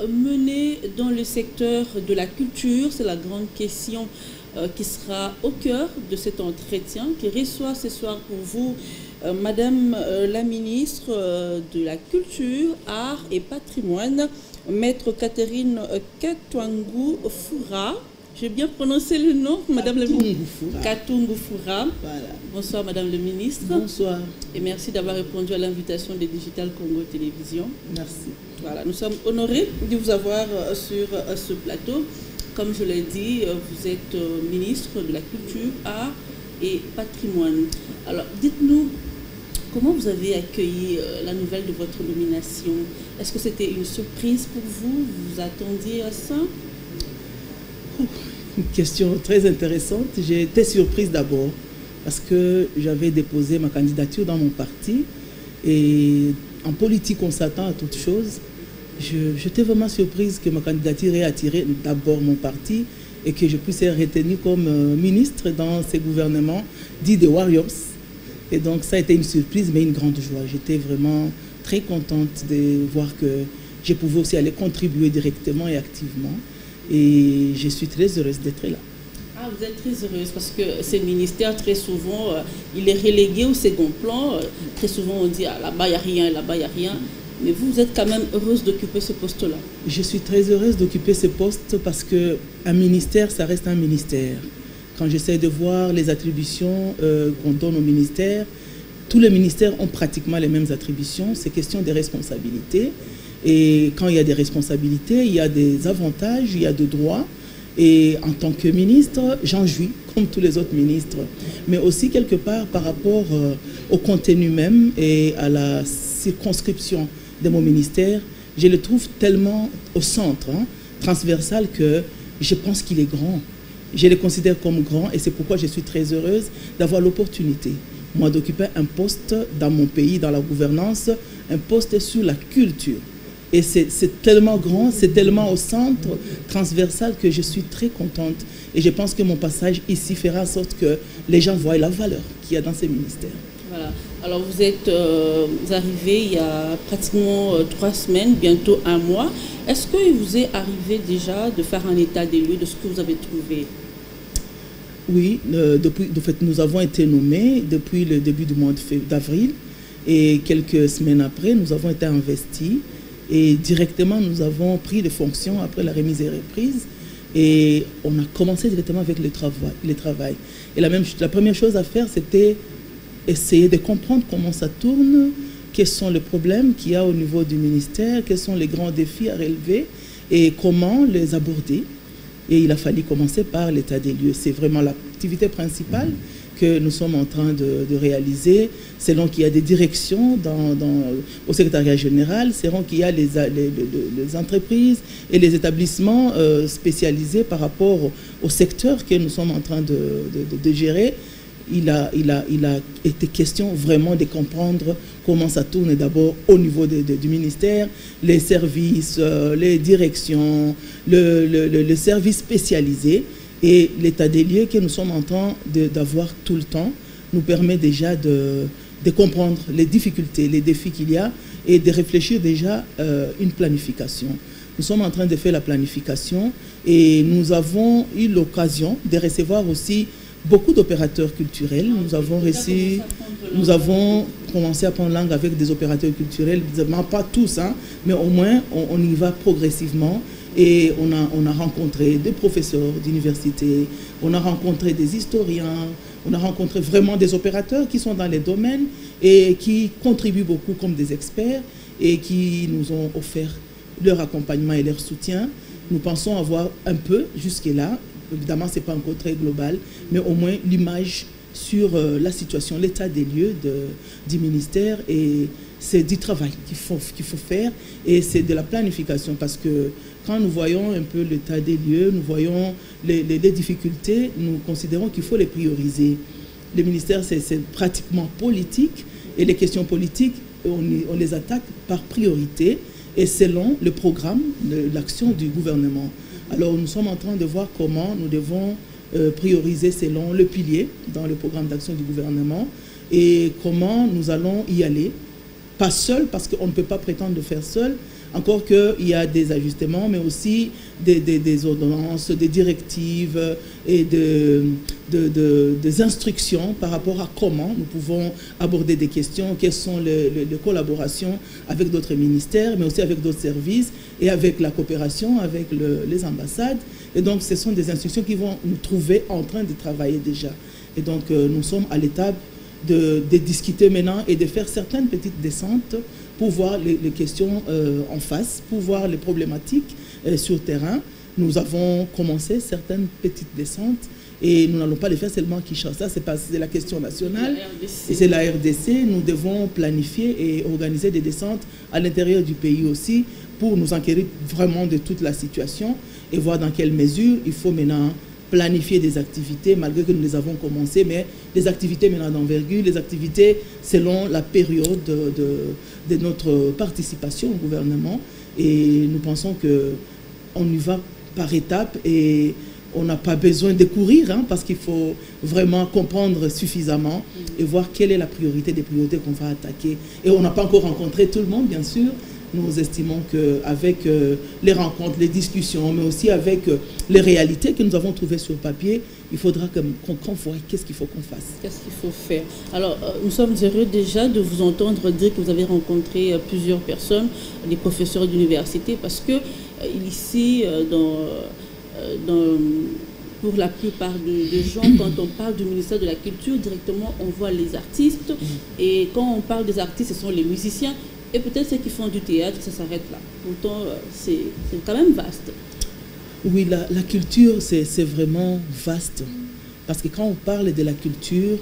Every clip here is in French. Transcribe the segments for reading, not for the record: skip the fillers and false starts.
menées dans le secteur de la culture? C'est la grande question qui sera au cœur de cet entretien, qui reçoit ce soir pour vous Madame la ministre de la Culture, Arts et Patrimoine, Maître Catherine Katwangu Fura. J'ai bien prononcé le nom, Madame la ministre. Katwangu Fura. Voilà. Bonsoir, Madame la ministre. Bonsoir. Et merci d'avoir répondu à l'invitation de Digital Congo Télévision. Merci. Voilà, nous sommes honorés de vous avoir sur ce plateau. Comme je l'ai dit, vous êtes ministre de la Culture, Arts et Patrimoine. Alors, dites-nous, comment vous avez accueilli la nouvelle de votre nomination? Est-ce que c'était une surprise pour vous? Vous vous attendiez à ça? Une question très intéressante. J'ai été surprise d'abord parce que j'avais déposé ma candidature dans mon parti. Et en politique, on s'attend à toutes choses. J'étais vraiment surprise que ma candidature ait attiré d'abord mon parti et que je puisse être retenue comme ministre dans ces gouvernements dits des Warriors. Et donc ça a été une surprise, mais une grande joie. J'étais vraiment très contente de voir que je pouvais aussi aller contribuer directement et activement. Et je suis très heureuse d'être là. Ah, vous êtes très heureuse parce que ces ministères, très souvent, il est relégué au second plan. Très souvent, on dit ah, là-bas, il n'y a rien, là-bas, il n'y a rien. Mais vous êtes quand même heureuse d'occuper ce poste-là. Je suis très heureuse d'occuper ce poste parce qu'un ministère, ça reste un ministère. Quand j'essaie de voir les attributions qu'on donne au ministère, tous les ministères ont pratiquement les mêmes attributions. C'est question des responsabilités. Et quand il y a des responsabilités, il y a des avantages, il y a des droits. Et en tant que ministre, j'en jouis, comme tous les autres ministres. Mais aussi, quelque part, par rapport au contenu même et à la circonscription de mon ministère, je le trouve tellement au centre, transversal, que je pense qu'il est grand. Je le considère comme grand et c'est pourquoi je suis très heureuse d'avoir l'opportunité, moi, d'occuper un poste dans mon pays, dans la gouvernance, un poste sur la culture. Et c'est tellement grand, c'est tellement au centre, transversal, que je suis très contente. Et je pense que mon passage ici fera en sorte que les gens voient la valeur qu'il y a dans ces ministères. Voilà. Alors vous êtes arrivé il y a pratiquement 3 semaines, bientôt 1 mois. Est-ce qu'il vous est arrivé déjà de faire un état des lieux de ce que vous avez trouvé? Oui, de fait, nous avons été nommés depuis le début du mois d'avril. Et quelques semaines après, nous avons été investis. Et directement, nous avons pris des fonctions après la remise et reprise. Et on a commencé directement avec le travail. Et la première chose à faire, c'était essayer de comprendre comment ça tourne, quels sont les problèmes qu'il y a au niveau du ministère, quels sont les grands défis à relever et comment les aborder. Et il a fallu commencer par l'état des lieux. C'est vraiment l'activité principale que nous sommes en train de réaliser, selon qu'il y a des directions au secrétariat général, selon qu'il y a les entreprises et les établissements spécialisés par rapport au secteur que nous sommes en train de gérer. Il a été question vraiment de comprendre comment ça tourne d'abord au niveau du ministère, les services, les directions, le service spécialisé. Et l'état des lieux que nous sommes en train d'avoir tout le temps nous permet déjà de comprendre les difficultés, les défis qu'il y a et de réfléchir déjà une planification. Nous sommes en train de faire la planification et nous avons eu l'occasion de recevoir aussi beaucoup d'opérateurs culturels. Nous avons commencé à prendre langue avec des opérateurs culturels, pas tous, mais au moins on y va progressivement. Et on a rencontré des professeurs d'université, on a rencontré des historiens, on a rencontré vraiment des opérateurs qui sont dans les domaines et qui contribuent beaucoup comme des experts et qui nous ont offert leur accompagnement et leur soutien. Nous pensons avoir un peu jusque-là, évidemment ce n'est pas encore très global, mais au moins l'image sur la situation, l'état des lieux du ministère. Et c'est du travail qu'il faut faire et c'est de la planification parce que quand nous voyons un peu l'état des lieux, nous voyons les difficultés, nous considérons qu'il faut les prioriser. Le ministère, c'est pratiquement politique et les questions politiques, on les attaque par priorité et selon le programme de l'action du gouvernement. Alors nous sommes en train de voir comment nous devons prioriser selon le pilier dans le programme d'action du gouvernement et comment nous allons y aller. Pas seul, parce qu'on ne peut pas prétendre de faire seul, encore qu'il y a des ajustements, mais aussi des ordonnances, des directives et des instructions par rapport à comment nous pouvons aborder des questions, quelles sont les collaborations avec d'autres ministères, mais aussi avec d'autres services et avec la coopération avec les ambassades. Et donc, ce sont des instructions qui vont nous trouver en train de travailler déjà. Et donc, nous sommes à l'étape de discuter maintenant et de faire certaines petites descentes pour voir les questions en face, pour voir les problématiques sur terrain. Nous avons commencé certaines petites descentes et nous n'allons pas les faire seulement à Kinshasa, c'est la question nationale et c'est la RDC. Nous devons planifier et organiser des descentes à l'intérieur du pays aussi pour nous enquérir vraiment de toute la situation et voir dans quelle mesure il faut maintenant planifier des activités, malgré que nous les avons commencées, mais des activités maintenant d'envergure, les activités selon la période de notre participation au gouvernement. Et nous pensons qu'on y va par étapes et on n'a pas besoin de courir, hein, parce qu'il faut vraiment comprendre suffisamment et voir quelle est la priorité des priorités qu'on va attaquer. Et on n'a pas encore rencontré tout le monde, bien sûr. Nous estimons qu'avec les rencontres, les discussions, mais aussi avec les réalités que nous avons trouvées sur papier, il faudra qu'on voit qu'est-ce qu'il faut qu'on fasse. Qu'est-ce qu'il faut faire. Alors, nous sommes heureux déjà de vous entendre dire que vous avez rencontré plusieurs personnes, des professeurs d'université, parce que ici, pour la plupart des gens, quand on parle du ministère de la Culture, directement, on voit les artistes. Et quand on parle des artistes, ce sont les musiciens. Et peut-être ceux qui font du théâtre, ça s'arrête là. Pourtant, c'est quand même vaste. Oui, la culture, c'est vraiment vaste. Parce que quand on parle de la culture,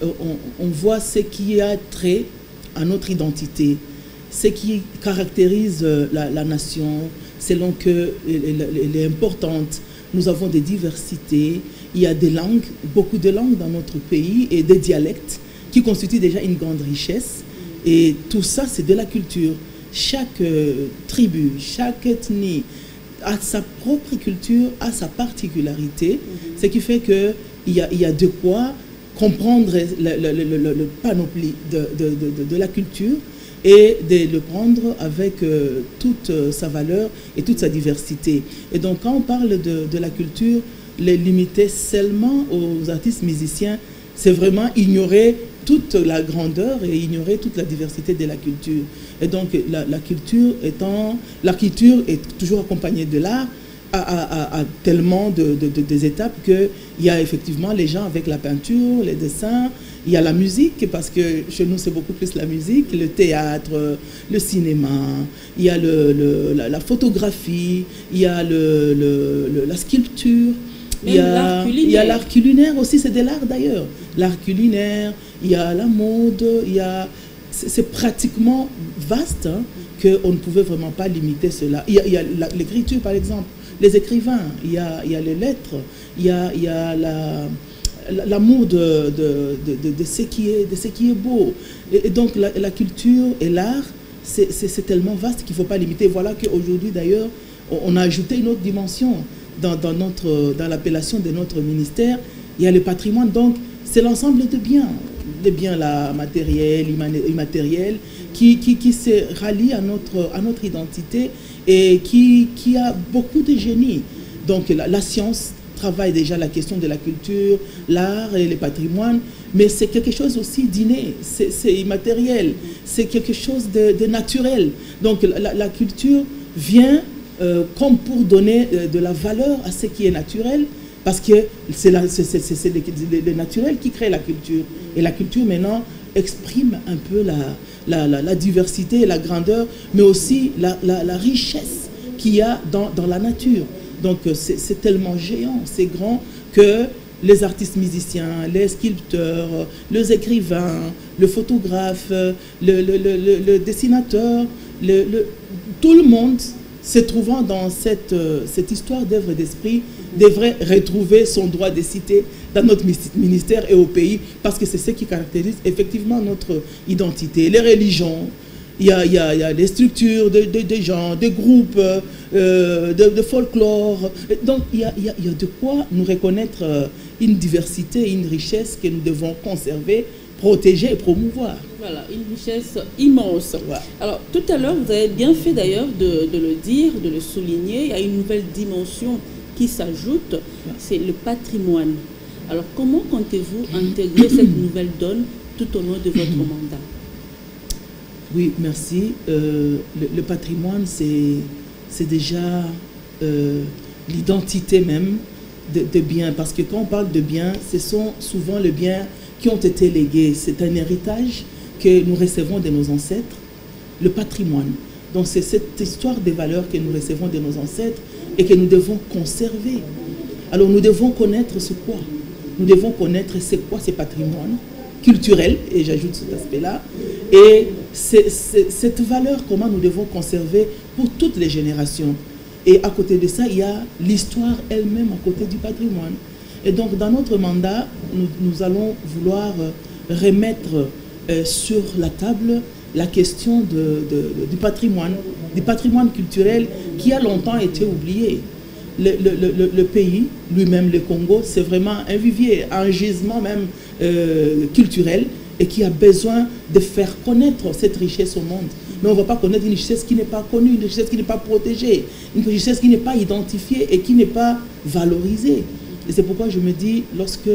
on voit ce qui a trait à notre identité, ce qui caractérise la nation, selon qu'elle est importante. Nous avons des diversités, il y a des langues, beaucoup de langues dans notre pays et des dialectes qui constituent déjà une grande richesse. Et tout ça, c'est de la culture. Chaque tribu, chaque ethnie a sa propre culture, a sa particularité, ce qui fait qu'il y a de quoi comprendre le panoplie de la culture et de le prendre avec toute sa valeur et toute sa diversité. Et donc, quand on parle de la culture, les limiter seulement aux artistes musiciens, c'est vraiment ignorer toute la grandeur et ignorer toute la diversité de la culture. Et donc, la culture est toujours accompagnée de l'art à tellement des étapes qu'il y a effectivement les gens avec la peinture, les dessins, il y a la musique, parce que chez nous, c'est beaucoup plus la musique, le théâtre, le cinéma, il y a la photographie, il y a la sculpture. Il y a l'art culinaire aussi, c'est de l'art d'ailleurs. L'art culinaire, il y a la mode, c'est pratiquement vaste, hein, qu'on ne pouvait vraiment pas limiter cela. Il y a l'écriture par exemple, les écrivains, il y a les lettres, il y a l'amour de ce qui est beau. Et donc la culture et l'art, c'est tellement vaste qu'il ne faut pas limiter. Voilà qu'aujourd'hui d'ailleurs, on a ajouté une autre dimension. Dans l'appellation de notre ministère, il y a le patrimoine, donc c'est l'ensemble des biens là, matériels, immatériels, qui se rallient à notre identité et qui a beaucoup de génie. Donc la science travaille déjà la question de la culture, l'art et le patrimoine, mais c'est quelque chose aussi d'inné, c'est immatériel, c'est quelque chose de naturel. Donc la culture vient comme pour donner de la valeur à ce qui est naturel, parce que c'est le naturel qui crée la culture. Et la culture, maintenant, exprime un peu la diversité et la grandeur, mais aussi la richesse qu'il y a dans la nature. Donc, c'est tellement géant, c'est grand, que les artistes musiciens, les sculpteurs, les écrivains, le photographe, le dessinateur, tout le monde se trouvant dans cette histoire d'œuvre d'esprit, devrait retrouver son droit de cité dans notre ministère et au pays, parce que c'est ce qui caractérise effectivement notre identité. Les religions, il y a des structures, des gens, des groupes, de folklore. Donc il y a de quoi nous reconnaître une diversité, une richesse que nous devons conserver protéger et promouvoir. Voilà, une richesse immense. Ouais. Alors, tout à l'heure, vous avez bien fait d'ailleurs de le dire, de le souligner. Il y a une nouvelle dimension qui s'ajoute, c'est le patrimoine. Alors, comment comptez-vous intégrer cette nouvelle donne tout au long de votre mandat? Oui, merci. Le patrimoine, c'est déjà l'identité même de biens. Parce que quand on parle de biens, ce sont souvent les biens qui ont été légués. C'est un héritage que nous recevons de nos ancêtres, le patrimoine. Donc c'est cette histoire des valeurs que nous recevons de nos ancêtres et que nous devons conserver. Alors nous devons connaître ce quoi. Nous devons connaître c'est quoi ces patrimoines culturels, et j'ajoute cet aspect-là, et cette valeur, comment nous devons conserver pour toutes les générations. Et à côté de ça, il y a l'histoire elle-même à côté du patrimoine. Et donc dans notre mandat, nous allons vouloir remettre sur la table la question du patrimoine culturel qui a longtemps été oublié. Le pays lui-même, le Congo, c'est vraiment un vivier, un gisement même culturel et qui a besoin de faire connaître cette richesse au monde. Mais on ne va pas connaître une richesse qui n'est pas connue, une richesse qui n'est pas protégée, une richesse qui n'est pas identifiée et qui n'est pas valorisée. Et c'est pourquoi je me dis, lorsque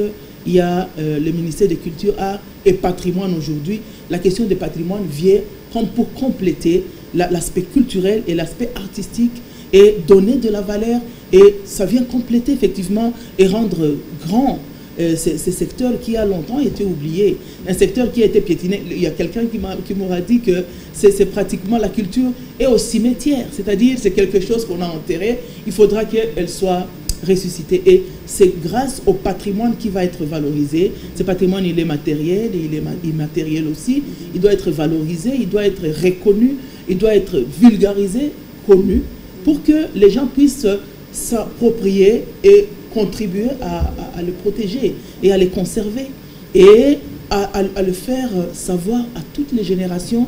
il y a le ministère de Culture, Art et Patrimoine aujourd'hui, la question du patrimoine vient comme pour compléter l'aspect culturel et l'aspect artistique et donner de la valeur, et ça vient compléter effectivement et rendre grand ces secteurs qui a longtemps été oubliés, un secteur qui a été piétiné. Il y a quelqu'un qui m'aura dit que c'est pratiquement la culture et au cimetière, c'est-à-dire c'est quelque chose qu'on a enterré, il faudra qu'elle soit ressuscitée, et c'est grâce au patrimoine qui va être valorisé. Ce patrimoine, il est matériel et il est immatériel aussi, il doit être valorisé, il doit être reconnu, il doit être vulgarisé, connu, pour que les gens puissent s'approprier et contribuer à le protéger et à le conserver et à le faire savoir à toutes les générations,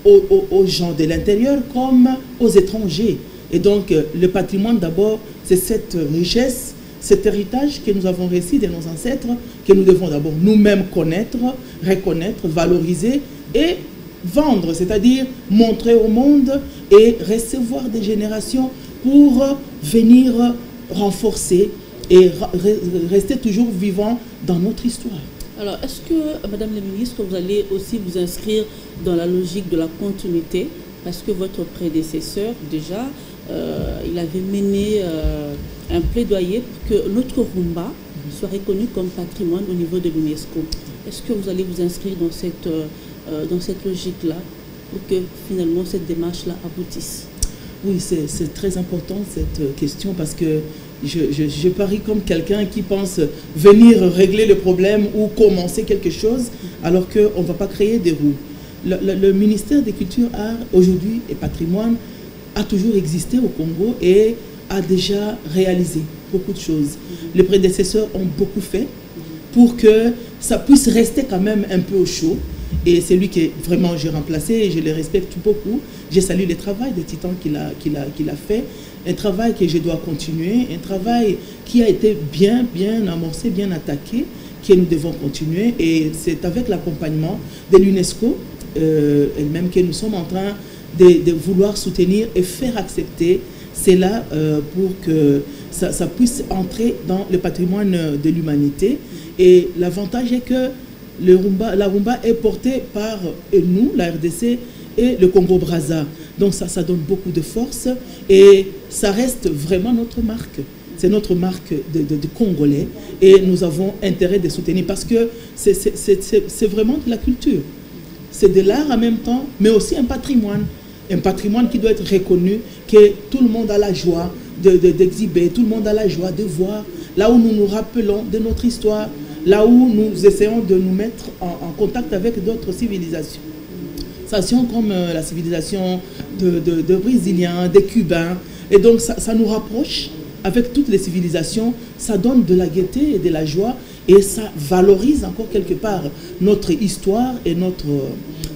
aux gens de l'intérieur comme aux étrangers. Et donc le patrimoine d'abord, c'est cette richesse, cet héritage que nous avons reçu de nos ancêtres, que nous devons d'abord nous-mêmes connaître, reconnaître, valoriser et vendre, c'est-à-dire montrer au monde et recevoir des générations pour venir renforcer et rester toujours vivant dans notre histoire. Alors, est-ce que, Madame la Ministre, vous allez aussi vous inscrire dans la logique de la continuité? Parce que votre prédécesseur, déjà, il avait mené un plaidoyer pour que notre rumba soit reconnu comme patrimoine au niveau de l'UNESCO. Est-ce que vous allez vous inscrire dans cette logique-là pour que finalement cette démarche-là aboutisse? Oui, c'est très important cette question, parce que je parie comme quelqu'un qui pense venir régler le problème ou commencer quelque chose alors qu'on ne va pas créer des roues. Le ministère des Cultures, Arts aujourd'hui et Patrimoine a toujours existé au Congo et a déjà réalisé beaucoup de choses. Les prédécesseurs ont beaucoup fait pour que ça puisse rester quand même un peu au chaud. Et c'est lui que vraiment j'ai remplacé et je le respecte beaucoup. J'ai salué le travail de titan qu'il a fait. Un travail que je dois continuer, un travail qui a été bien amorcé, bien attaqué, que nous devons continuer. Et c'est avec l'accompagnement de l'UNESCO elle-même que nous sommes en train de vouloir soutenir et faire accepter cela pour que ça puisse entrer dans le patrimoine de l'humanité. Et l'avantage est que la rumba est portée par nous, la RDC, et le Congo-Brazza. Donc ça donne beaucoup de force et ça reste vraiment notre marque. C'est notre marque de Congolais et nous avons intérêt de soutenir parce que c'est vraiment de la culture. C'est de l'art en même temps, mais aussi un patrimoine. Un patrimoine qui doit être reconnu, que tout le monde a la joie d'exhiber, tout le monde a la joie de voir, là où nous nous rappelons de notre histoire, là où nous essayons de nous mettre en contact avec d'autres civilisations. Comme la civilisation de Brésiliens, des Cubains. Et donc ça nous rapproche avec toutes les civilisations, ça donne de la gaieté et de la joie et ça valorise encore quelque part notre histoire et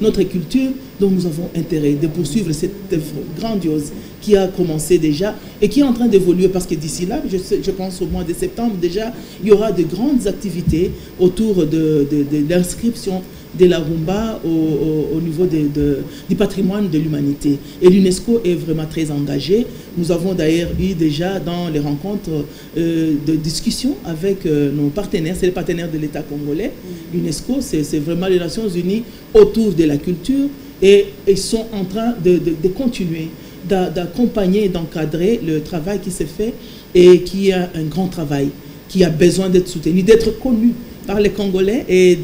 notre culture. Donc nous avons intérêt de poursuivre cette œuvre grandiose qui a commencé déjà et qui est en train d'évoluer, parce que d'ici là, je pense au mois de septembre déjà, il y aura de grandes activités autour de l'inscription de la rumba au niveau du patrimoine de l'humanité. Et l'UNESCO est vraiment très engagée. Nous avons d'ailleurs eu déjà dans les rencontres de discussion avec nos partenaires, c'est les partenaires de l'État congolais. L'UNESCO, c'est vraiment les Nations Unies autour de la culture, et ils sont en train de continuer d'accompagner et d'encadrer le travail qui s'est fait, et qui est un grand travail, qui a besoin d'être soutenu, d'être connu par les Congolais, et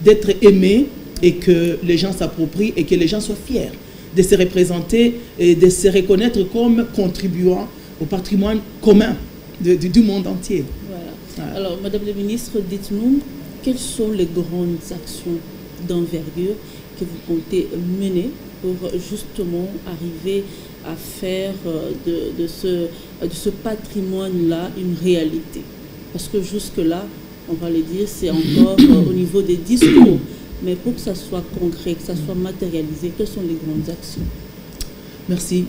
d'être aimé, et que les gens s'approprient, et que les gens soient fiers de se représenter et de se reconnaître comme contribuant au patrimoine commun du monde entier. Voilà. Alors, Madame la Ministre, dites-nous, quelles sont les grandes actions d'envergure que vous comptez mener pour justement arriver à faire de ce patrimoine-là une réalité? Parce que jusque-là, on va le dire, c'est encore au niveau des discours. Mais pour que ça soit concret, que ça soit matérialisé, quelles sont les grandes actions? Merci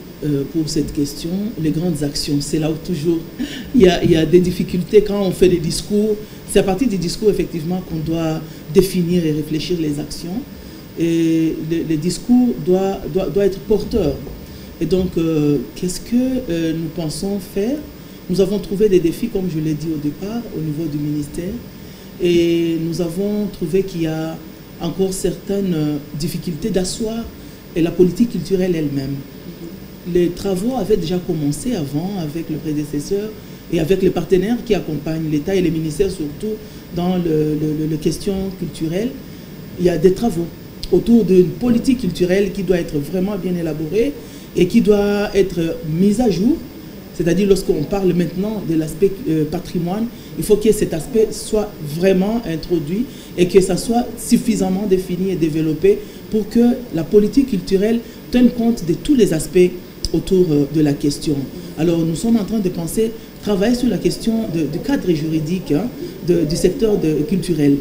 pour cette question. Les grandes actions, c'est là où toujours il y a des difficultés quand on fait des discours. C'est à partir des discours, effectivement, qu'on doit définir et réfléchir les actions. Et les discours doivent être porteurs. Et donc, qu'est-ce que nous pensons faire? Nous avons trouvé des défis, comme je l'ai dit au départ, au niveau du ministère. Et nous avons trouvé qu'il y a encore certaines difficultés d'asseoir la politique culturelle elle-même. Les travaux avaient déjà commencé avant avec le prédécesseur et avec les partenaires qui accompagnent l'État et les ministères, surtout dans les questions culturelles. Il y a des travaux autour d'une politique culturelle qui doit être vraiment bien élaborée et qui doit être mise à jour. C'est-à-dire, lorsqu'on parle maintenant de l'aspect patrimoine, il faut que cet aspect soit vraiment introduit et que ça soit suffisamment défini et développé pour que la politique culturelle tienne compte de tous les aspects autour de la question. Alors, nous sommes en train de penser, travailler sur la question du cadre juridique du secteur culturel.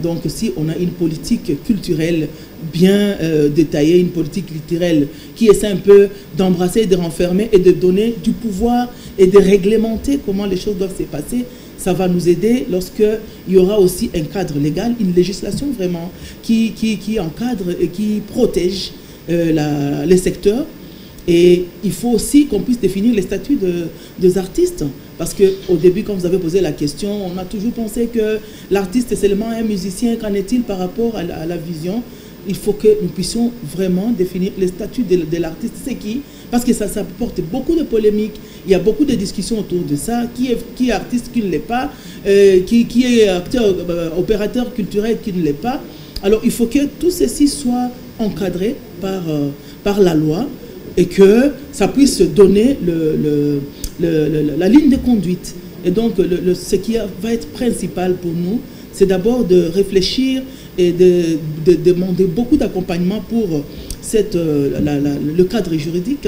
Donc, si on a une politique culturelle bien détaillée, une politique culturelle qui essaie un peu d'embrasser, de renfermer et de donner du pouvoir et de réglementer comment les choses doivent se passer, ça va nous aider lorsqu'il y aura aussi un cadre légal, une législation vraiment qui encadre et qui protège les secteurs. Et il faut aussi qu'on puisse définir les statuts des artistes. Parce qu'au début, quand vous avez posé la question, on a toujours pensé que l'artiste est seulement un musicien. Qu'en est-il par rapport à la vision? Il faut que nous puissions vraiment définir les statuts de l'artiste. C'est qui? Parce que ça porte beaucoup de polémiques. Il y a beaucoup de discussions autour de ça. Qui est artiste, qui ne l'est pas? Qui est acteur, opérateur culturel, qui ne l'est pas? Alors, il faut que tout ceci soit encadré par la loi et que ça puisse donner la ligne de conduite. Et donc, ce qui va être principal pour nous, c'est d'abord de réfléchir et de demander beaucoup d'accompagnement pour le cadre juridique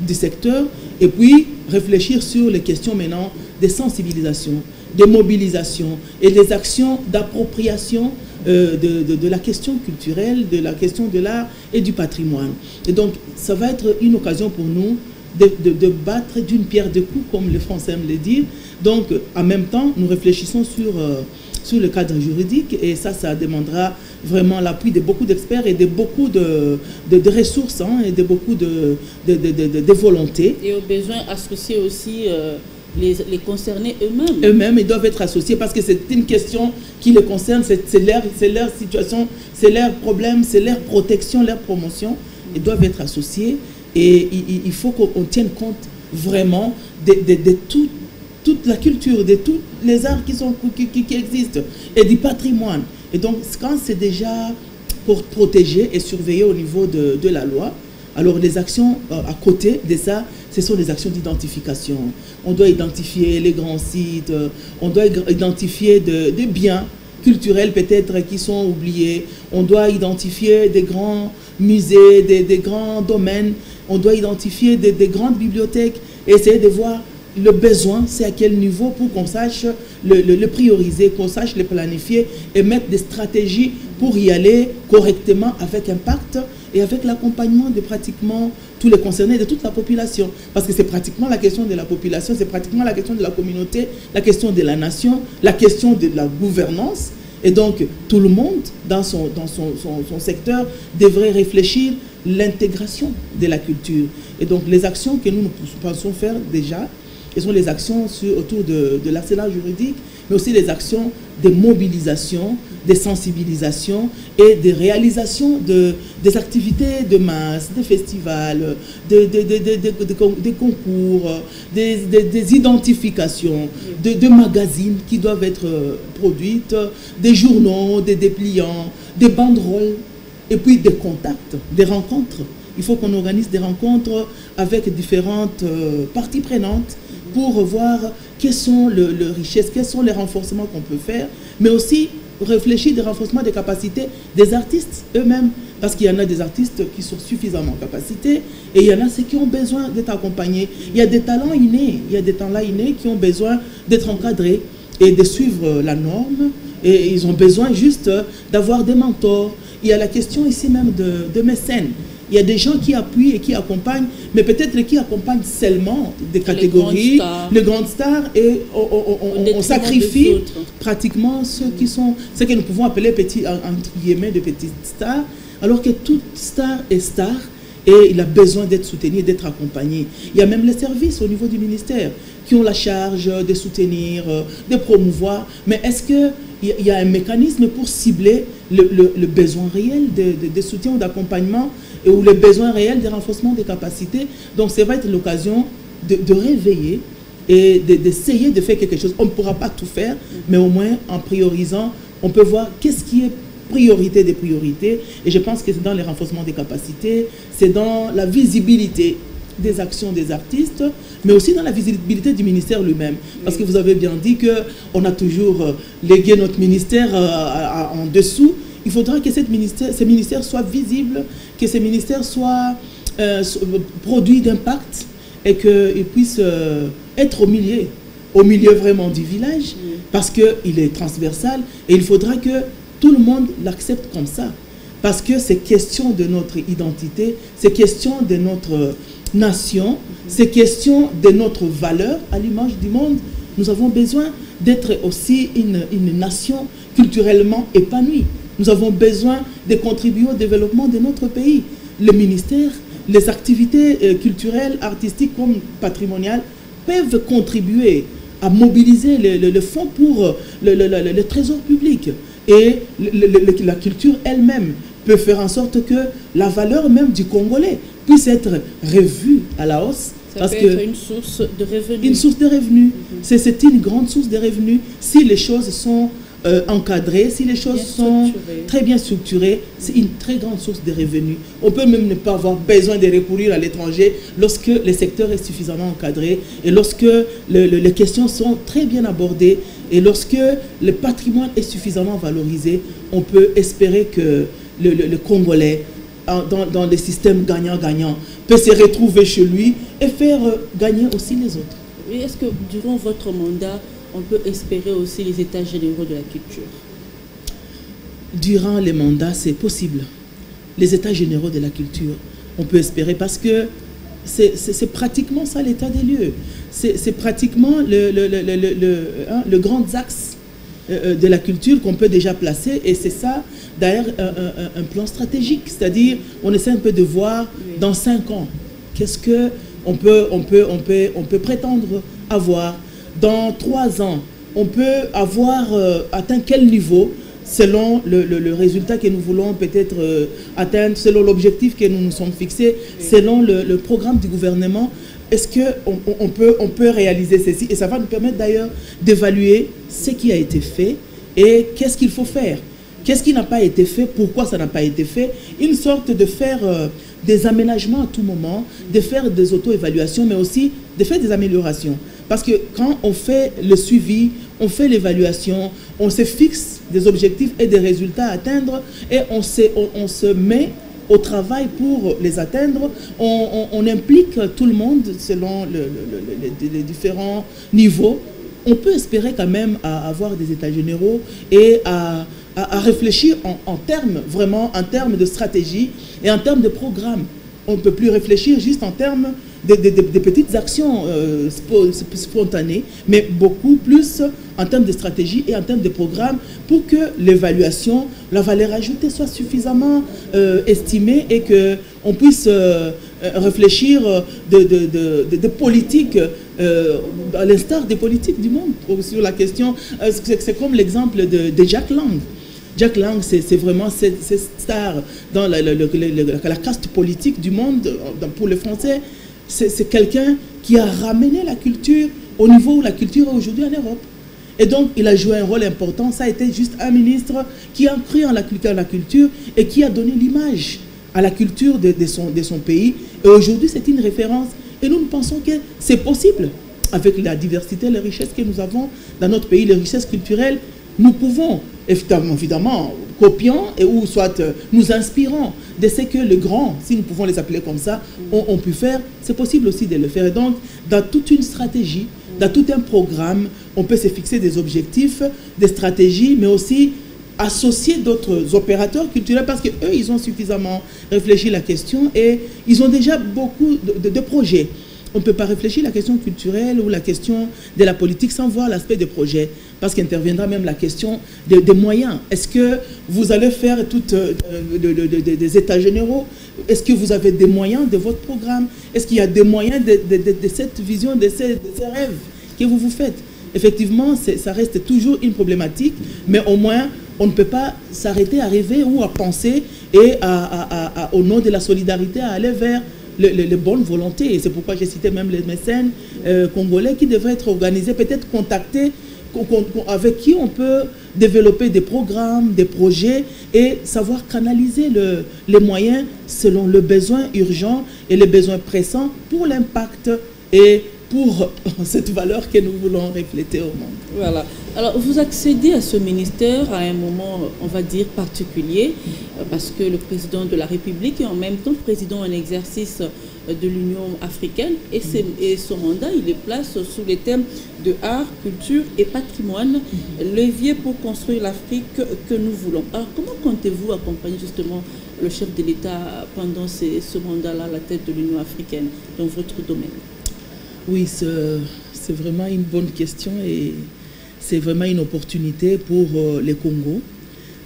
du secteur, et puis réfléchir sur les questions maintenant de sensibilisation, de mobilisation et des actions d'appropriation de la question culturelle, de la question de l'art et du patrimoine. Et donc, ça va être une occasion pour nous de battre d'une pierre deux coups, comme les Français aiment le dire. Donc, en même temps, nous réfléchissons sur le cadre juridique, et ça demandera vraiment l'appui de beaucoup d'experts et de beaucoup de ressources et de beaucoup de volonté. Et au besoin, associer aussi les concernés eux-mêmes. Eux-mêmes, ils doivent être associés parce que c'est une question qui les concerne, c'est leur situation, c'est leur problème, c'est leur protection, leur promotion. Ils doivent être associés, et il faut qu'on tienne compte vraiment de toute la culture, de tous les arts qui existent et du patrimoine. Et donc, quand c'est déjà pour protéger et surveiller au niveau de la loi, alors les actions à côté de ça, ce sont des actions d'identification. On doit identifier les grands sites, on doit identifier des biens culturels peut-être qui sont oubliés, on doit identifier des grands musées, des grands domaines, on doit identifier des grandes bibliothèques et essayer de voir le besoin, c'est à quel niveau pour qu'on sache le prioriser, qu'on sache le planifier et mettre des stratégies pour y aller correctement avec impact et avec l'accompagnement de pratiquement tous les concernés, de toute la population. Parce que c'est pratiquement la question de la population, c'est pratiquement la question de la communauté, la question de la nation, la question de la gouvernance. Et donc, tout le monde, dans son secteur, devrait réfléchir l'intégration de la culture. Et donc, les actions que nous pensons faire déjà, ce sont les actions autour de l'arsenal juridique, mais aussi les actions de mobilisation, de sensibilisation et de réalisation des activités de masse, des festivals, des concours, des identifications, de magazines qui doivent être produites, des journaux, des dépliants, des banderoles, et puis des contacts, des rencontres. Il faut qu'on organise des rencontres avec différentes parties prenantes pour voir quelles sont les richesses, quels sont les renforcements qu'on peut faire, mais aussi réfléchir des renforcements des capacités des artistes eux-mêmes, parce qu'il y en a des artistes qui sont suffisamment en capacité et il y en a ceux qui ont besoin d'être accompagnés. Il y a des talents innés, il y a des talents innés qui ont besoin d'être encadrés et de suivre la norme, et ils ont besoin juste d'avoir des mentors. Il y a la question ici même de mécènes. Il y a des gens qui appuient et qui accompagnent, mais peut-être qui accompagnent seulement des catégories, les grandes stars, et on sacrifie pratiquement ceux que nous pouvons appeler petits, entre guillemets, de petites stars, alors que toute star est star et il a besoin d'être soutenu, d'être accompagné. Il y a même les services au niveau du ministère qui ont la charge de soutenir, de promouvoir, mais est-ce qu'il y a un mécanisme pour cibler le besoin réel de soutien ou d'accompagnement ou le besoin réel de renforcement des capacités? Donc ça va être l'occasion de réveiller et d'essayer de faire quelque chose. On ne pourra pas tout faire, mais au moins en priorisant, on peut voir qu'est-ce qui est priorité des priorités. Et je pense que c'est dans les renforcements des capacités, c'est dans la visibilité des actions des artistes, mais aussi dans la visibilité du ministère lui-même. Parce que vous avez bien dit qu'on a toujours légué notre ministère en dessous. Il faudra que ces ministères soient visibles, que ces ministères soient produits d'impact et qu'ils puissent être au milieu vraiment du village, parce qu'il est transversal et il faudra que tout le monde l'accepte comme ça. Parce que c'est question de notre identité, c'est question de notre nation, c'est question de notre valeur à l'image du monde. Nous avons besoin d'être aussi une nation culturellement épanouie. Nous avons besoin de contribuer au développement de notre pays. Le ministère, les activités culturelles, artistiques comme patrimoniales peuvent contribuer à mobiliser le fonds pour le trésor public. Et la culture elle-même peut faire en sorte que la valeur même du Congolais puisse être revue à la hausse. Ça peut être une source de revenus. Une source de revenus. C'est une grande source de revenus si les choses sont encadrées, si les choses sont très bien structurées. C'est une très grande source de revenus. On peut même ne pas avoir besoin de recourir à l'étranger lorsque le secteur est suffisamment encadré et lorsque les questions sont très bien abordées et lorsque le patrimoine est suffisamment valorisé. On peut espérer que le Congolais, dans les systèmes gagnant-gagnant, peut se retrouver chez lui et faire gagner aussi les autres. Et est-ce que durant votre mandat, on peut espérer aussi les états généraux de la culture? Durant les mandats, c'est possible. Les états généraux de la culture, on peut espérer parce que c'est pratiquement ça l'état des lieux. C'est pratiquement le grand axe de la culture qu'on peut déjà placer, et c'est ça d'ailleurs un plan stratégique, c'est-à-dire on essaie un peu de voir dans 5 ans qu'est-ce qu'on peut prétendre avoir. Dans 3 ans, on peut avoir atteint quel niveau selon le résultat que nous voulons peut-être atteindre, selon l'objectif que nous nous sommes fixés, selon le programme du gouvernement. Est-ce qu'on peut réaliser ceci? Et ça va nous permettre d'ailleurs d'évaluer ce qui a été fait et qu'est-ce qu'il faut faire. Qu'est-ce qui n'a pas été fait? Pourquoi ça n'a pas été fait? Une sorte de faire des aménagements à tout moment, de faire des auto-évaluations, mais aussi de faire des améliorations. Parce que quand on fait le suivi, on fait l'évaluation, on se fixe des objectifs et des résultats à atteindre et on se met au travail pour les atteindre. On implique tout le monde selon les différents niveaux. On peut espérer quand même à avoir des états généraux et à réfléchir en termes de stratégie et en termes de programme. On ne peut plus réfléchir juste en termes de petites actions spontanées, mais beaucoup plus en termes de stratégie et en termes de programme pour que l'évaluation, la valeur ajoutée soit suffisamment estimée et qu'on puisse réfléchir de politiques à l'instar des politiques du monde sur la question. C'est comme l'exemple de Jack Lang. Jack Lang, c'est vraiment cette star dans la caste politique du monde. Pour les Français, c'est quelqu'un qui a ramené la culture au niveau où la culture est aujourd'hui en Europe. Et donc, il a joué un rôle important. Ça a été juste un ministre qui a cru en la culture et qui a donné l'image à la culture de son pays. Et aujourd'hui, c'est une référence. Et nous pensons que c'est possible. Avec la diversité, les richesses que nous avons dans notre pays, les richesses culturelles, nous pouvons, évidemment, copiant ou soit nous inspirant de ce que les grands, si nous pouvons les appeler comme ça, ont pu faire. C'est possible aussi de le faire. Et donc, dans toute une stratégie, dans tout un programme, on peut se fixer des objectifs, des stratégies, mais aussi associer d'autres opérateurs culturels parce qu'eux, ils ont suffisamment réfléchi la question et ils ont déjà beaucoup de projets. On ne peut pas réfléchir la question culturelle ou la question de la politique sans voir l'aspect des projets. Parce qu'interviendra même la question des moyens. Est-ce que vous allez faire toutes des états généraux? Est-ce que vous avez des moyens de votre programme? Est-ce qu'il y a des moyens de cette vision, de ces rêves que vous faites? Effectivement, ça reste toujours une problématique, mais au moins, on ne peut pas s'arrêter à rêver ou à penser et au nom de la solidarité, à aller vers les bonnes volontés. Et c'est pourquoi j'ai cité même les mécènes congolais qui devraient être organisés, peut-être contactés, avec qui on peut développer des programmes, des projets et savoir canaliser les moyens selon le besoin urgent et les besoins pressants pour l'impact et pour cette valeur que nous voulons refléter au monde. Voilà. Alors, vous accédez à ce ministère à un moment, on va dire, particulier, parce que le président de la République est en même temps président en exercice de l'Union africaine et son mandat, il les place sous les thèmes de art, culture et patrimoine, levier pour construire l'Afrique que nous voulons. Alors, comment comptez-vous accompagner justement le chef de l'État pendant ce mandat-là à la tête de l'Union africaine dans votre domaine? Oui, c'est vraiment une bonne question et c'est vraiment une opportunité pour les Congos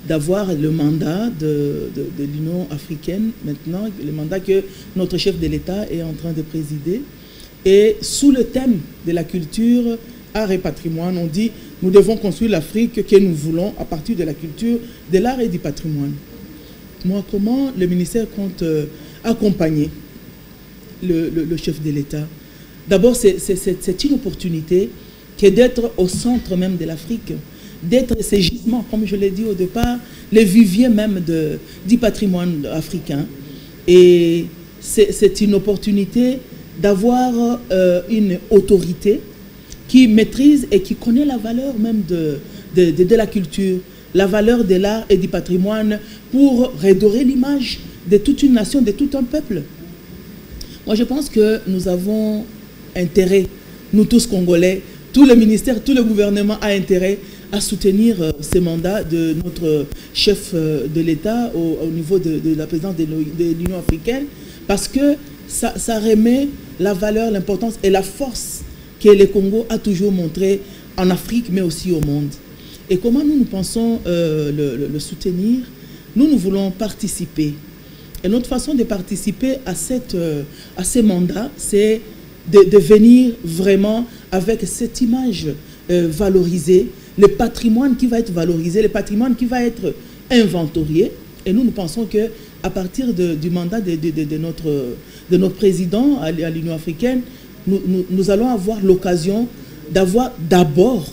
d'avoir le mandat de l'Union africaine maintenant, le mandat que notre chef de l'État est en train de présider. Et sous le thème de la culture, art et patrimoine, on dit nous devons construire l'Afrique que nous voulons à partir de la culture, de l'art et du patrimoine. Moi, comment le ministère compte accompagner le chef de l'État? D'abord, c'est une opportunité qui est d'être au centre même de l'Afrique, d'être ces gisements, comme je l'ai dit au départ, les viviers même du patrimoine africain. Et c'est une opportunité d'avoir une autorité qui maîtrise et qui connaît la valeur même de la culture, la valeur de l'art et du patrimoine pour redorer l'image de toute une nation, de tout un peuple. Moi, je pense que nous avons intérêt, nous tous Congolais, tout le ministère, tout le gouvernement a intérêt à soutenir ces mandats de notre chef de l'État au niveau de la présidence de l'Union africaine parce que ça remet la valeur, l'importance et la force que le Congo a toujours montré en Afrique mais aussi au monde. Et comment nous pensons le soutenir? Nous voulons participer. Et notre façon de participer à ces mandats, c'est de venir vraiment avec cette image valorisée, le patrimoine qui va être valorisé, le patrimoine qui va être inventorié. Et nous pensons qu'à partir du mandat de notre président à l'Union africaine, nous allons avoir l'occasion d'avoir d'abord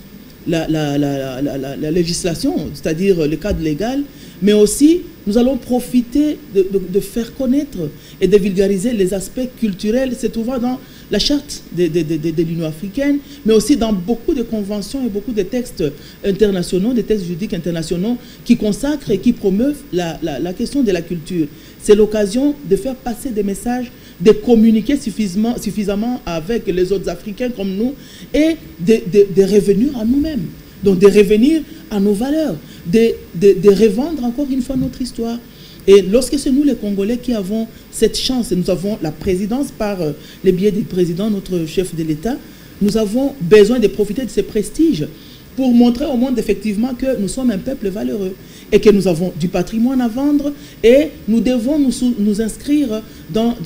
la législation, c'est-à-dire le cadre légal, mais aussi nous allons profiter de faire connaître et de vulgariser les aspects culturels se trouvant dans la charte de l'Union africaine, mais aussi dans beaucoup de conventions et beaucoup de textes internationaux, des textes juridiques internationaux qui consacrent et qui promeuvent la question de la culture. C'est l'occasion de faire passer des messages, de communiquer suffisamment avec les autres Africains comme nous et de revenir à nous-mêmes. Donc de revenir à nos valeurs, de revendre encore une fois notre histoire. Et lorsque c'est nous les Congolais qui avons cette chance, et nous avons la présidence par le biais du président, notre chef de l'État, nous avons besoin de profiter de ce prestige pour montrer au monde effectivement que nous sommes un peuple valeureux et que nous avons du patrimoine à vendre et nous devons nous inscrire dans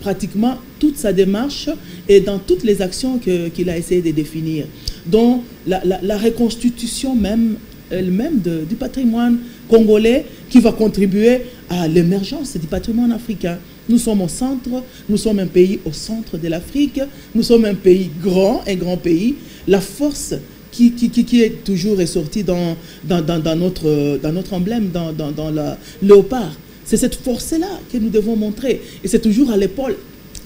pratiquement toute sa démarche et dans toutes les actions qu'il a essayé de définir. Donc la reconstitution même du patrimoine congolais qui va contribuer à l'émergence du patrimoine africain. Nous sommes au centre, nous sommes un pays au centre de l'Afrique, nous sommes un pays grand, un grand pays. La force qui est toujours ressortie dans notre emblème, dans la léopard, c'est cette force-là que nous devons montrer. Et c'est toujours à l'épaule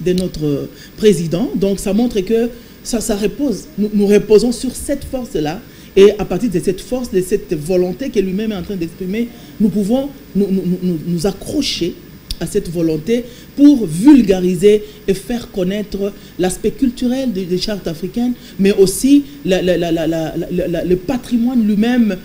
de notre président. Donc ça montre que ça repose. Nous reposons sur cette force-là. Et à partir de cette force, de cette volonté que lui-même est en train d'exprimer, nous pouvons nous accrocher à cette volonté pour vulgariser et faire connaître l'aspect culturel des chartes africaines, mais aussi le patrimoine lui-même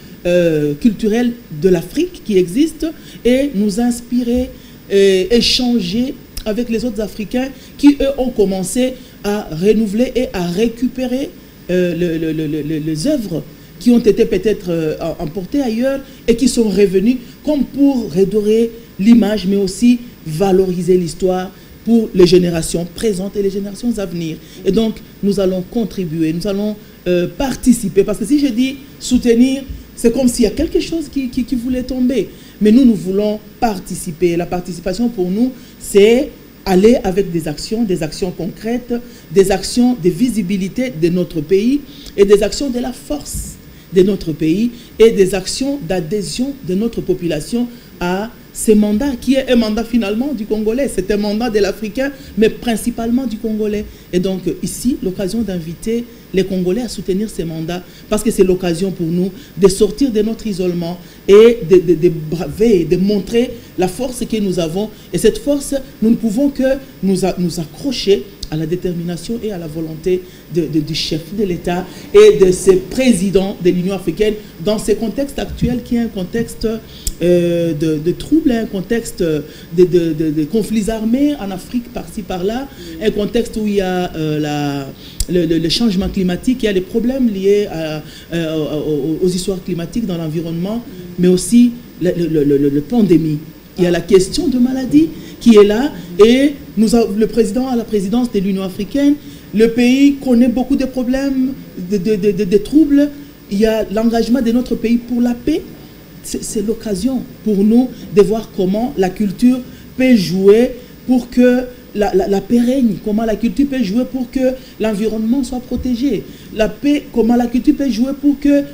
culturel de l'Afrique qui existe et nous inspirer, échanger avec les autres Africains qui, eux, ont commencé à renouveler et à récupérer les œuvres qui ont été peut-être emportées ailleurs et qui sont revenus comme pour redorer l'image, mais aussi valoriser l'histoire pour les générations présentes et les générations à venir. Et donc, nous allons contribuer, nous allons participer. Parce que si je dis soutenir, c'est comme s'il y a quelque chose qui voulait tomber. Mais nous voulons participer. La participation pour nous, c'est aller avec des actions concrètes, des actions de visibilité de notre pays et des actions de la force de notre pays et des actions d'adhésion de notre population à ce mandat qui est un mandat finalement du Congolais. C'est un mandat de l'Africain, mais principalement du Congolais. Et donc ici, l'occasion d'inviter les Congolais à soutenir ces mandats parce que c'est l'occasion pour nous de sortir de notre isolement et de braver, de montrer la force que nous avons. Et cette force, nous ne pouvons que nous accrocher à la détermination et à la volonté du chef de l'État et de ses présidents de l'Union africaine dans ce contexte actuel qui est un contexte de troubles, un contexte de conflits armés en Afrique par-ci par-là, un contexte où il y a le changement climatique, il y a les problèmes liés aux histoires climatiques dans l'environnement, mais aussi la pandémie. Il y a la question de maladie qui est là et le président à la présidence de l'Union africaine, le pays connaît beaucoup de problèmes, de troubles. Il y a l'engagement de notre pays pour la paix. C'est l'occasion pour nous de voir comment la culture peut jouer pour que la paix règne, comment la culture peut jouer pour que l'environnement soit protégé, la paix, comment la culture peut jouer pour que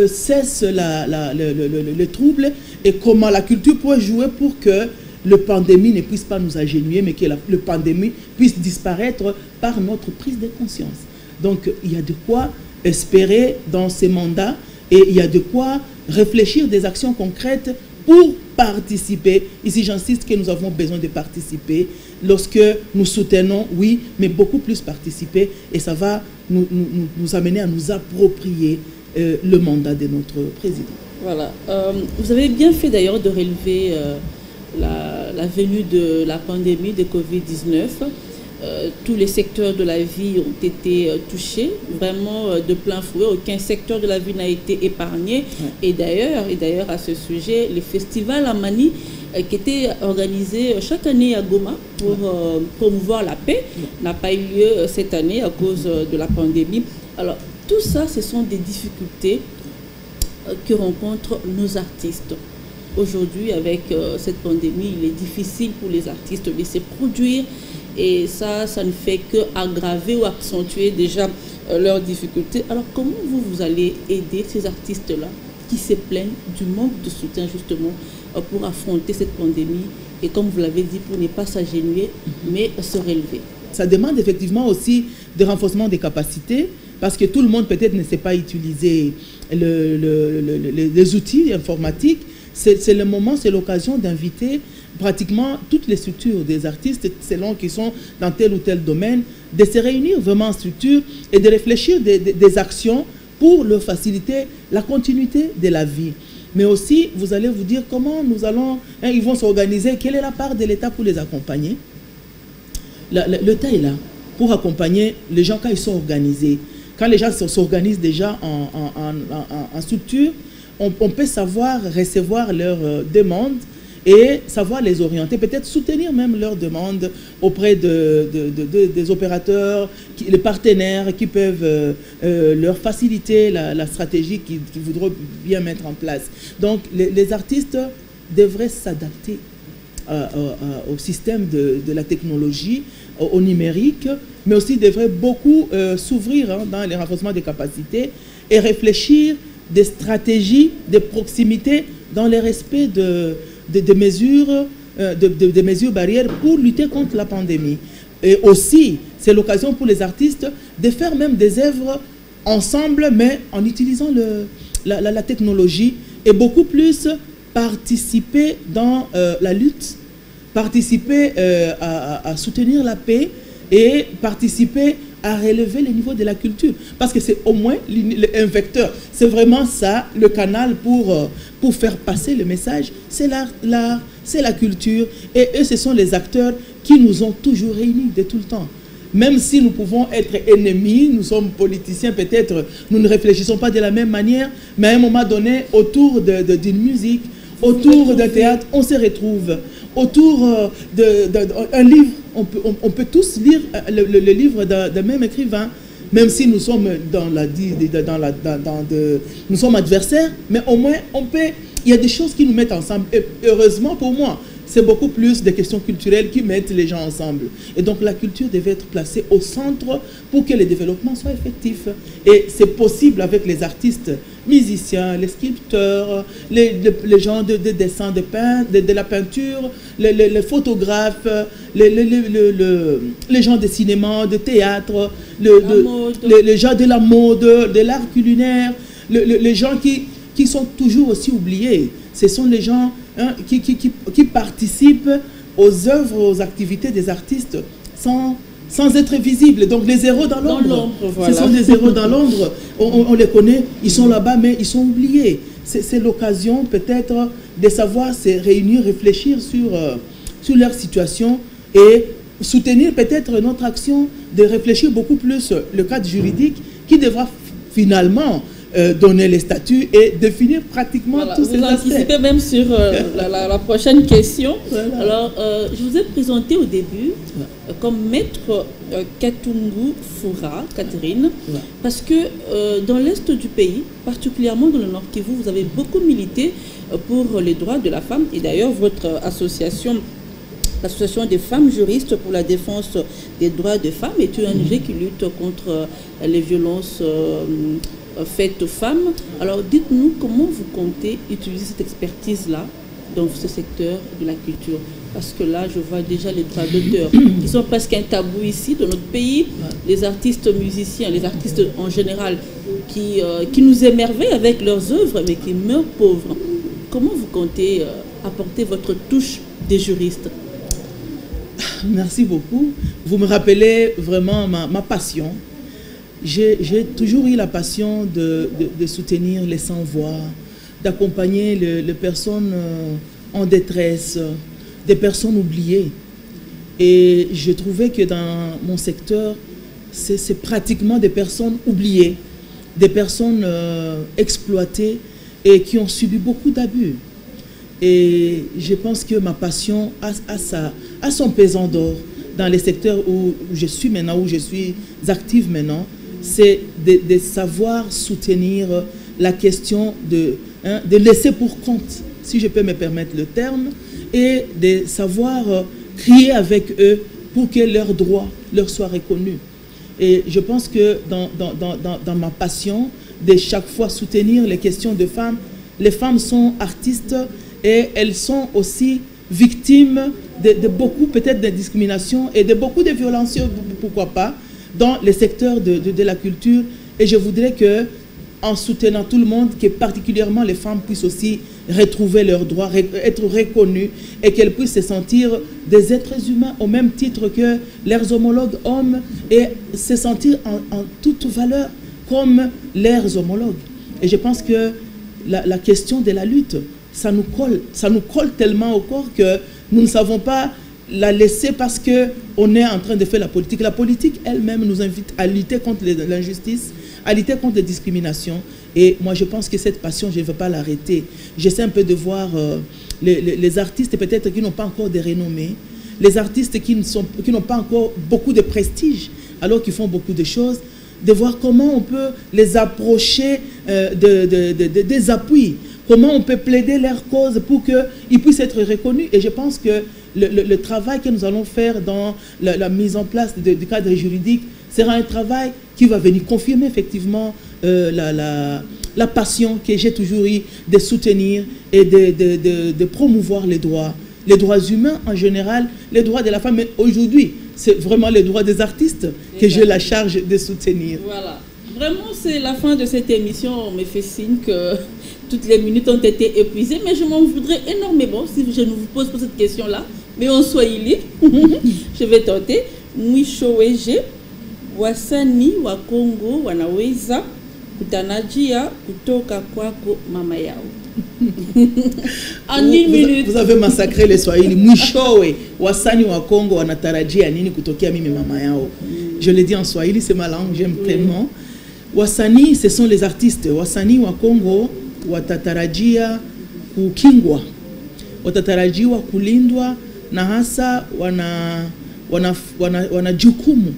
cesse le trouble et comment la culture peut jouer pour que le pandémie ne puisse pas nous agenouiller, mais que le pandémie puisse disparaître par notre prise de conscience. Donc, il y a de quoi espérer dans ces mandats et il y a de quoi réfléchir des actions concrètes pour participer. Ici, j'insiste que nous avons besoin de participer. Lorsque nous soutenons, oui, mais beaucoup plus participer et ça va nous amener à nous approprier le mandat de notre président. Voilà. Vous avez bien fait d'ailleurs de relever la venue de la pandémie de Covid-19. Tous les secteurs de la vie ont été touchés, vraiment de plein fouet. Aucun secteur de la vie n'a été épargné. Ouais. Et d'ailleurs, à ce sujet, le festival Amani, qui était organisé chaque année à Goma pour promouvoir la paix, n'a pas eu lieu cette année à cause de la pandémie. Alors, tout ça, ce sont des difficultés que rencontrent nos artistes. Aujourd'hui, avec cette pandémie, il est difficile pour les artistes de se produire et ça ne fait qu'aggraver ou accentuer déjà leurs difficultés. Alors, comment vous allez aider ces artistes-là qui se plaignent du manque de soutien justement pour affronter cette pandémie et comme vous l'avez dit, pour ne pas s'agenouiller, mais se relever? ça demande effectivement aussi de renforcement des capacités, parce que tout le monde peut-être ne sait pas utiliser les outils informatiques. C'est le moment, c'est l'occasion d'inviter pratiquement toutes les structures des artistes, selon qu'ils sont dans tel ou tel domaine, de se réunir vraiment en structure et de réfléchir des actions pour leur faciliter la continuité de la vie. Mais aussi, vous allez vous dire comment nous allons, ils vont s'organiser, quelle est la part de l'État pour les accompagner. L'État est là pour accompagner les gens quand ils sont organisés. Quand les gens s'organisent déjà en structure, on peut savoir recevoir leurs demandes et savoir les orienter, peut-être soutenir même leurs demandes auprès des opérateurs, les partenaires qui peuvent leur faciliter la stratégie qu'ils voudront bien mettre en place. Donc les artistes devraient s'adapter au système de la technologie, au numérique, mais aussi devraient beaucoup s'ouvrir dans les renforcements des capacités et réfléchir des stratégies de proximité dans le respect de mesures barrières pour lutter contre la pandémie. Et aussi, c'est l'occasion pour les artistes de faire même des œuvres ensemble, mais en utilisant la technologie et beaucoup plus participer dans la lutte, participer à soutenir la paix et participer à relever le niveau de la culture. Parce que c'est au moins un vecteur. C'est vraiment ça, le canal pour faire passer le message. C'est l'art, c'est la culture. Et eux, ce sont les acteurs qui nous ont toujours réunis de tout le temps. Même si nous pouvons être ennemis, nous sommes politiciens, peut-être nous ne réfléchissons pas de la même manière, mais à un moment donné, autour d'une musique, autour d'un théâtre, on se retrouve. Autour d'un livre, on peut tous lire le livre d'un même écrivain, même si nous sommes nous sommes adversaires, mais au moins il y a des choses qui nous mettent ensemble. Et heureusement pour moi, c'est beaucoup plus des questions culturelles qui mettent les gens ensemble. Et donc la culture devait être placée au centre pour que le développement soit effectif. Et c'est possible avec les artistes, musiciens, les sculpteurs, les gens de dessin, de la peinture, les photographes, les gens de cinéma, de théâtre, les gens de la mode, de l'art culinaire, les gens qui sont toujours aussi oubliés. Ce sont les gens qui participent aux œuvres, aux activités des artistes sans être visibles. Donc les héros dans l'ombre, voilà. Ce sont des héros dans l'ombre. On les connaît, ils sont là-bas, mais ils sont oubliés. C'est l'occasion peut-être de savoir se réunir, réfléchir sur leur situation et soutenir peut-être notre action de réfléchir beaucoup plus le cadre juridique qui devra finalement donner les statuts et définir pratiquement tous ces aspects. Vous anticipez même sur la prochaine question. Voilà. Alors, je vous ai présenté au début comme maître Katungu Fura, Catherine, parce que dans l'est du pays, particulièrement dans le Nord Kivu, vous avez beaucoup milité pour les droits de la femme. Et d'ailleurs, votre association, l'association des femmes juristes pour la défense des droits des femmes, est une ONG qui lutte contre les violences faites aux femmes. Alors dites-nous comment vous comptez utiliser cette expertise-là dans ce secteur de la culture. Parce que là, je vois déjà les droits d'auteur qui sont presque un tabou ici dans notre pays. Les artistes musiciens, les artistes en général qui nous émerveillent avec leurs œuvres mais qui meurent pauvres. Comment vous comptez apporter votre touche des juristes? Merci beaucoup. Vous me rappelez vraiment ma passion. J'ai toujours eu la passion de soutenir les sans-voix, d'accompagner les personnes en détresse, des personnes oubliées. Et je trouvais que dans mon secteur, c'est pratiquement des personnes oubliées, des personnes exploitées et qui ont subi beaucoup d'abus. Et je pense que ma passion a son pesant d'or dans les secteurs où je suis maintenant, où je suis active maintenant. C'est de savoir soutenir la question de laisser pour compte, si je peux me permettre le terme, et de savoir crier avec eux pour que leurs droits leur soient reconnus. Et je pense que dans ma passion de chaque fois soutenir les questions de femmes, les femmes sont artistes et elles sont aussi victimes de beaucoup peut-être de discrimination et de beaucoup de violences, pourquoi pas, dans les secteurs de la culture. Et je voudrais que, en soutenant tout le monde, que particulièrement les femmes puissent aussi retrouver leurs droits, être reconnues et qu'elles puissent se sentir des êtres humains au même titre que leurs homologues hommes et se sentir en toute valeur comme leurs homologues. Et je pense que la question de la lutte, ça nous colle tellement au corps que nous ne savons pas la laisser parce qu'on est en train de faire la politique. La politique elle-même nous invite à lutter contre l'injustice, à lutter contre les discriminations. Et moi, je pense que cette passion, je ne veux pas l'arrêter. J'essaie un peu de voir les artistes peut-être qui n'ont pas encore de renommée, les artistes qui n'ont pas encore beaucoup de prestige, alors qu'ils font beaucoup de choses, de voir comment on peut les approcher des appuis, comment on peut plaider leur cause pour qu'ils puissent être reconnus. Et je pense que le travail que nous allons faire dans la mise en place du cadre juridique sera un travail qui va venir confirmer effectivement la passion que j'ai toujours eu de soutenir et de promouvoir les droits humains en général, les droits de la femme. Mais aujourd'hui, c'est vraiment les droits des artistes que j'ai la charge de soutenir. Voilà. Vraiment, c'est la fin de cette émission. On me fait signe que toutes les minutes ont été épuisées, mais je m'en voudrais énormément si je ne vous pose pas cette question-là. Mais en Swahili, je vais tenter. Mwishoweje, wasanii wa Kongo wanaweza kutarajia kutoka kwako mama yao. En une minute. Vous avez massacré les Swahili. Mwishowe, wasanii wa Kongo wanatarajia nini kutokea mimi mama yao. Je le dis en Swahili, c'est ma langue, j'aime pleinement. Wasanii, ce sont les artistes. Wasanii wa Kongo watatarajia kukingwa, watatarajiwa kulindwa, na hasa wana jukumu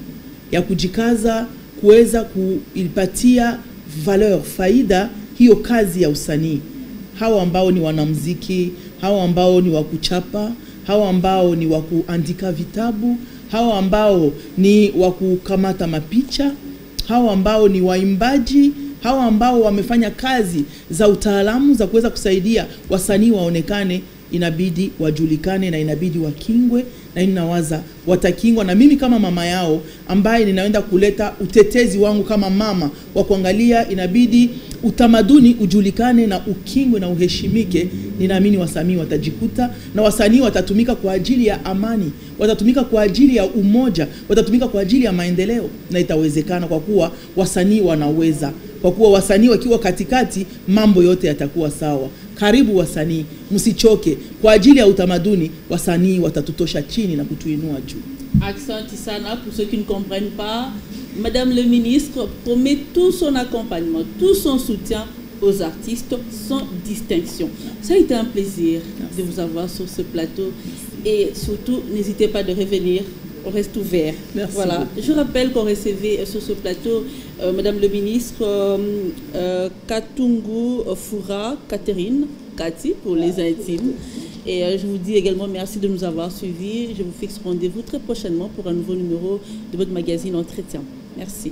ya kujikaza kuweza kuipatia valeur, faida hiyo kazi ya usanii. Hawa ambao ni wanamuziki, hawa ambao ni wa kuchapa, hawa ambao ni wa kuandika vitabu, hawa ambao ni wa kukamata mapicha, hawa ambao ni waimbaji, hawa ambao wamefanya kazi za utaalamu za kuweza kusaidia wasanii waonekane, inabidi wajulikane na inabidi wakingwe, na ninawaza watakingwa. Na mimi kama mama yao ambaye ninaenda kuleta utetezi wangu kama mama wa kuangalia, inabidi utamaduni ujulikane na ukingwe na uheshimike. Ninaamini wasanii watajikuta, na wasanii watatumika kwa ajili ya amani, watatumika kwa ajili ya umoja, watatumika kwa ajili ya maendeleo, na itawezekana kwa kuwa wasanii wanaweza. Kwa kuwa wasanii wakiwa katikati, mambo yote yatakuwa sawa. Karibu wasanii, msichoke. Kwa ajili ya utamaduni, wasanii watatutosha chini na kutuinua juu. Accent Sana, pour ceux qui ne comprennent pas, Madame le ministre promet tout son accompagnement, tout son soutien aux artistes sans distinction. Ça a été un plaisir de vous avoir sur ce plateau. Et surtout, n'hésitez pas de revenir. On reste ouvert. Merci. Voilà. Je rappelle qu'on recevait sur ce plateau Madame le ministre Katungu Fura Catherine Kati pour les intimes. Et je vous dis également merci de nous avoir suivis. Je vous fixe rendez-vous très prochainement pour un nouveau numéro de votre magazine Entretien. Merci.